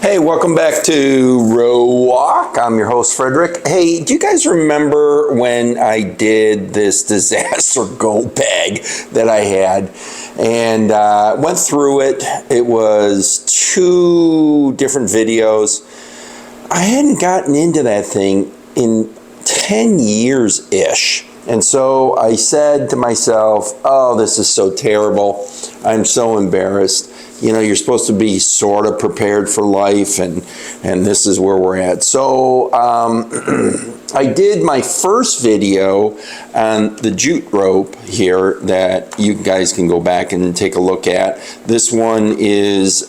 Hey, welcome back to Rooaak. I'm your host, Frederick. Hey, do you guys remember when I did this disaster go bag that I had? And went through it. It was 2 different videos. I hadn't gotten into that thing in 10 years-ish. And so I said to myself, oh, this is so terrible. I'm so embarrassed. You know, you're supposed to be sort of prepared for life, and this is where we're at. So I did my first video on the jute rope here that you guys can go back and take a look at. This one is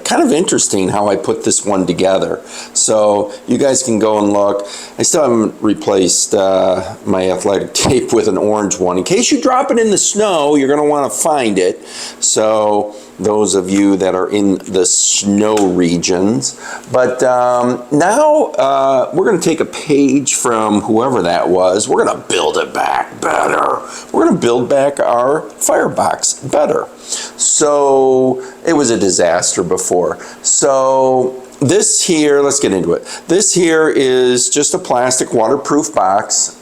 kind of interesting how I put this one together. So you guys can go and look. I still haven't replaced my athletic tape with an orange one. In case you drop it in the snow, you're going to want to find it. So those of you that are in the snow regions. But now we're going to take a page from whoever that was. We're going to build it back better. We're going to build back our firebox better. So it was a disaster before. So this here, let's get into it. This here is just a plastic waterproof box.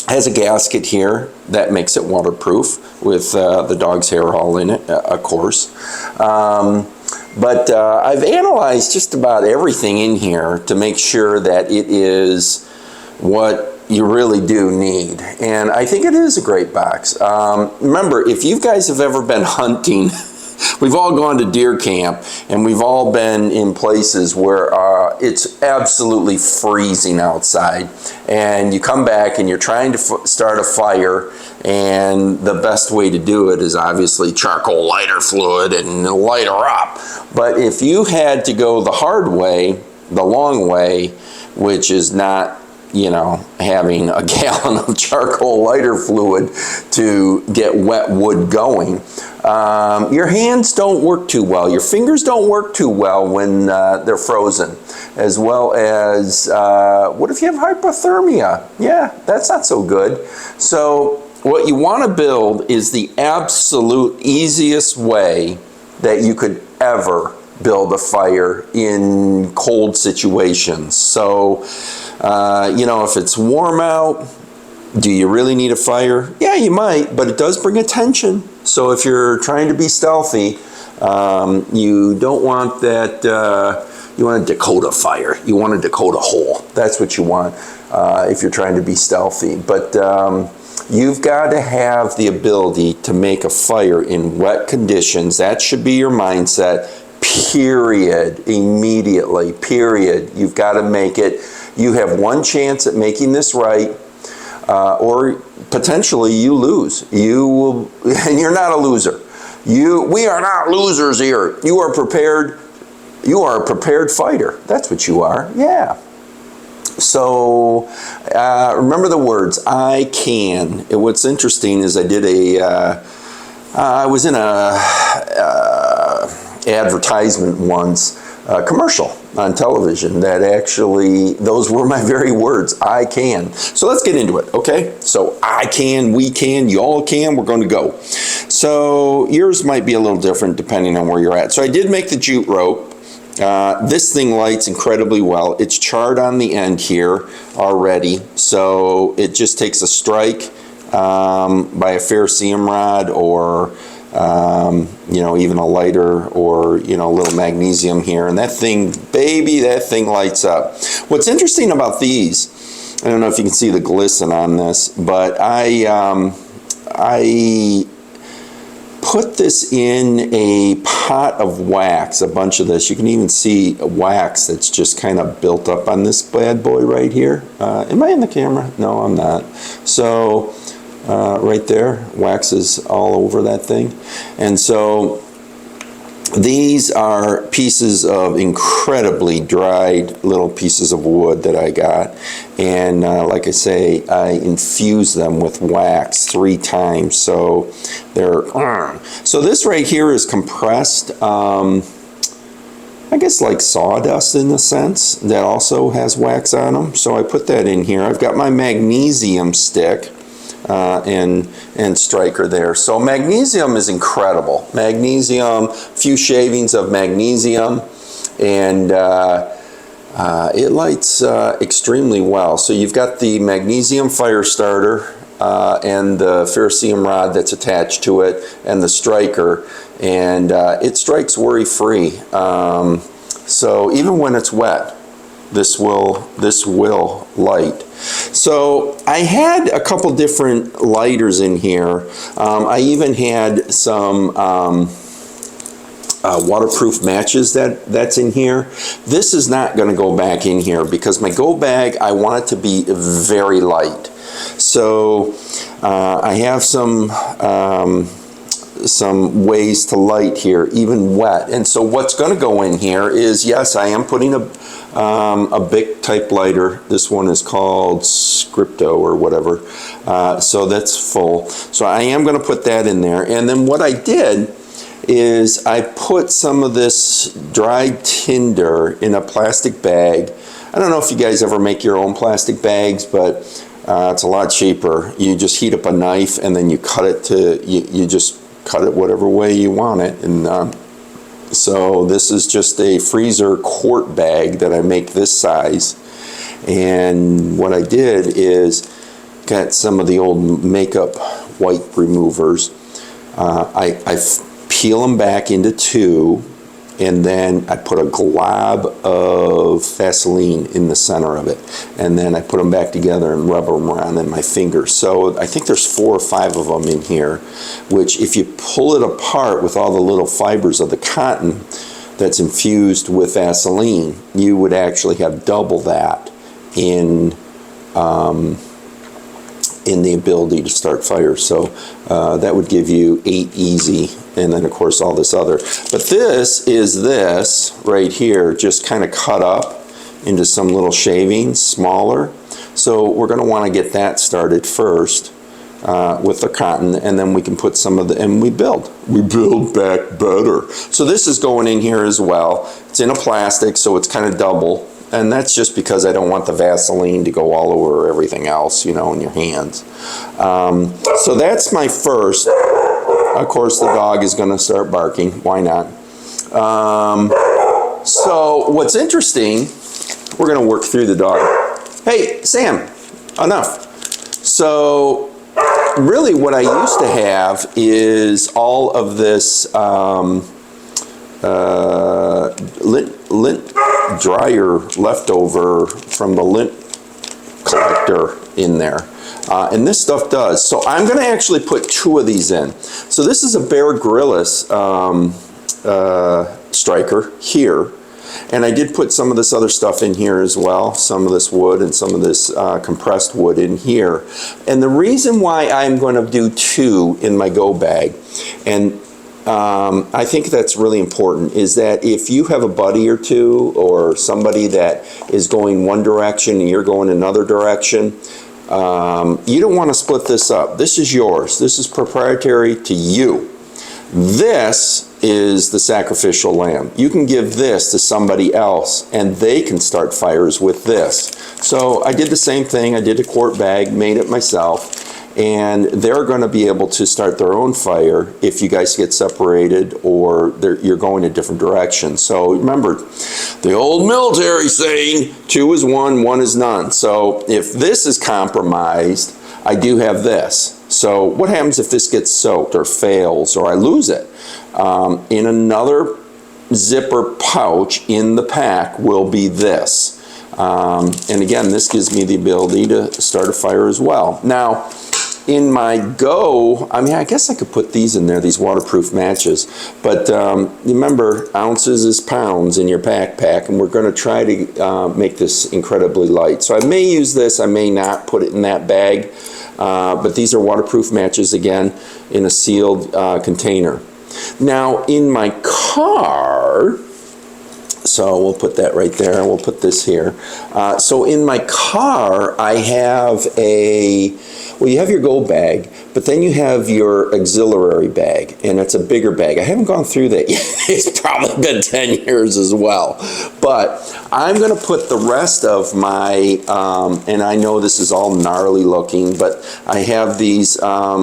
Has a gasket here that makes it waterproof with the dog's hair all in it, of course. But I've analyzed just about everything in here to make sure that it is what you really do need. And I think it is a great box. Remember, if you guys have ever been hunting, we've all gone to deer camp, and we've all been in places where it's absolutely freezing outside, and you come back and you're trying to start a fire, and the best way to do it is obviously charcoal lighter fluid and light her up. But if you had to go the hard way, the long way, which is not, you know, having a gallon of charcoal lighter fluid to get wet wood going, your hands don't work too well. Your fingers don't work too well when they're frozen. As well as, what if you have hypothermia? Yeah, that's not so good. So what you want to build is the absolute easiest way that you could ever build a fire in cold situations. So, you know, if it's warm out, do you really need a fire? Yeah, you might, but it does bring attention. So if you're trying to be stealthy, you don't want that, you want a Dakota fire. You want a Dakota hole. That's what you want if you're trying to be stealthy. But you've got to have the ability to make a fire in wet conditions. That should be your mindset, period, immediately, period. You've got to make it. You have one chance at making this right, or potentially you lose. You will, and you're not a loser. We are not losers here. You are prepared. You are a prepared fighter. That's what you are. Yeah. So remember the words, I can. And what's interesting is I did I was in a advertisement once, a commercial on television that actually, those were my very words, I can. So let's get into it, okay? So I can, we can, you all can, we're going to go. So yours might be a little different depending on where you're at. So I did make the jute rope. This thing lights incredibly well. It's charred on the end here already, so it just takes a strike by a ferrocerium rod, or you know, even a lighter, or, you know, a little magnesium here, and that thing, baby, that thing lights up. What's interesting about these, I don't know if you can see the glisten on this, but I put this in a pot of wax, a bunch of this. You can even see wax that's just kind of built up on this bad boy right here. Am I in the camera? No, I'm not. So right there, wax is all over that thing. And so these are pieces of incredibly dried little pieces of wood that I got. And like I say, I infuse them with wax 3 times. So they're, so this right here is compressed, I guess like sawdust in a sense, that also has wax on them. So I put that in here. I've got my magnesium stick. and striker there. So magnesium is incredible. Magnesium, few shavings of magnesium, and it lights extremely well. So you've got the magnesium fire starter and the ferrocerium rod that's attached to it, and the striker, and it strikes worry-free. So even when it's wet, this will light. So I had a couple different lighters in here. I even had some waterproof matches that's in here. This is not going to go back in here because my go bag, I want it to be very light. So I have some ways to light here, even wet. And so what's going to go in here is, yes, I am putting a Bic type lighter. This one is called Scripto or whatever. So that's full. So I am going to put that in there. And then what I did is I put some of this dried tinder in a plastic bag. I don't know if you guys ever make your own plastic bags, but it's a lot cheaper. You just heat up a knife and then you cut it to, you just cut it whatever way you want it. And so this is just a freezer quart bag that I make this size. And what I did is got some of the old makeup wipe removers. I peel them back into two, and then I put a glob of Vaseline in the center of it, and then I put them back together and rub them around in my fingers. So I think there's 4 or 5 of them in here, which if you pull it apart with all the little fibers of the cotton that's infused with Vaseline, you would actually have double that in the ability to start fires. So that would give you 8 easy, and then of course all this other. But this is this right here, just kind of cut up into some little shavings, smaller. So we're going to want to get that started first with the cotton, and then we can put some of the, and we build back better. So this is going in here as well. It's in a plastic, so it's kind of double. And that's just because I don't want the Vaseline to go all over everything else, you know, in your hands. So that's my first. Of course, the dog is going to start barking. Why not? So what's interesting, we're going to work through the dog. Hey, Sam, enough. So really what I used to have is all of this lint dryer leftover from the lint collector in there. And this stuff does. So I'm going to actually put 2 of these in. So this is a Bear Grylls striker here. And I did put some of this other stuff in here as well. Some of this wood and some of this compressed wood in here. And the reason why I'm going to do 2 in my go bag, and I think that's really important, is that if you have a buddy or two or somebody that is going one direction and you're going another direction, you don't want to split this up. This is yours. This is proprietary to you. This is the sacrificial lamb. You can give this to somebody else and they can start fires with this. So I did the same thing. I did a quart bag, made it myself. And they're going to be able to start their own fire if you guys get separated or you're going a different direction. So remember, the old military saying, 2 is 1, 1 is none. So if this is compromised, I do have this. So what happens if this gets soaked or fails or I lose it? In another zipper pouch in the pack will be this. And again, this gives me the ability to start a fire as well. Now, in my go, I mean, I guess I could put these in there, these waterproof matches. But remember, ounces is pounds in your backpack, and we're going to try to make this incredibly light. So I may use this, I may not put it in that bag. But these are waterproof matches, again, in a sealed container. Now, in my car, so we'll put that right there, and we'll put this here. So in my car, I have a Well, you have your go bag, but then you have your auxiliary bag, and it's a bigger bag. I haven't gone through that yet. It's probably been 10 years as well. But I'm going to put the rest of my, and I know this is all gnarly looking, but I have these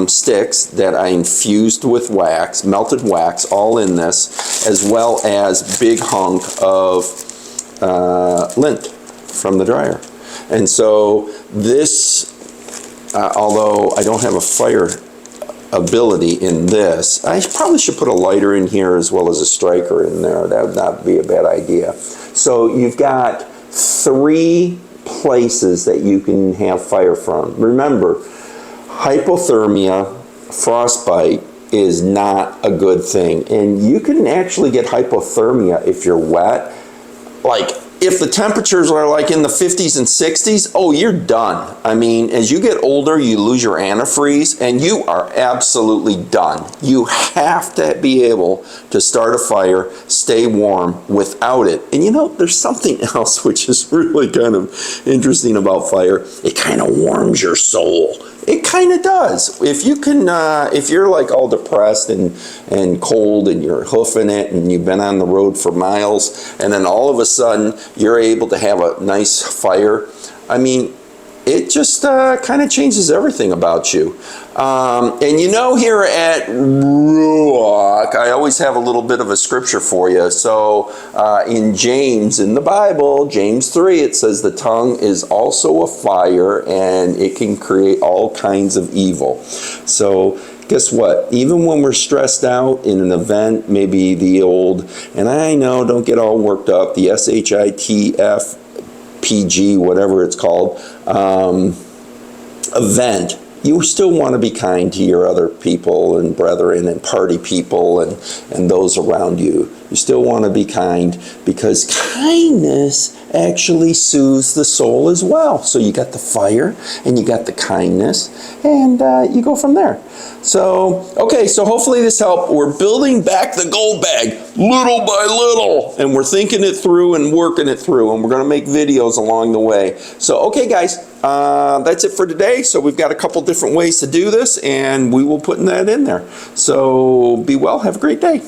sticks that I infused with wax, melted wax, all in this, as well as big hunk of lint from the dryer. And so this, although I don't have a fire ability in this, I probably should put a lighter in here as well as a striker in there. That would not be a bad idea. So you've got 3 places that you can have fire from. Remember, hypothermia, frostbite is not a good thing. And you can actually get hypothermia if you're wet. Like, if the temperatures are like in the 50s and 60s, oh, you're done. I mean, as you get older, you lose your antifreeze, and you are absolutely done. You have to be able to start a fire, stay warm without it. And you know, there's something else which is really kind of interesting about fire. It kind of warms your soul. It kind of does. If you can, if you're like all depressed and cold and you're hoofing it and you've been on the road for miles, and then all of a sudden you're able to have a nice fire, I mean, it just kind of changes everything about you. And you know, here at Ruach, I always have a little bit of a scripture for you. So in James, in the Bible, James 3, it says the tongue is also a fire and it can create all kinds of evil. So guess what? Even when we're stressed out in an event, maybe the old, and I know, don't get all worked up, the SHITF PG, whatever it's called, event, you still want to be kind to your other people and brethren and party people and those around you. You still want to be kind, because kindness actually soothes the soul as well. So you got the fire and you got the kindness, and you go from there. So, okay, so hopefully this helped. We're building back the go bag little by little, and we're thinking it through and working it through, and we're going to make videos along the way. So, okay, guys, that's it for today. So we've got a couple different ways to do this, and we will put that in there. So be well. Have a great day.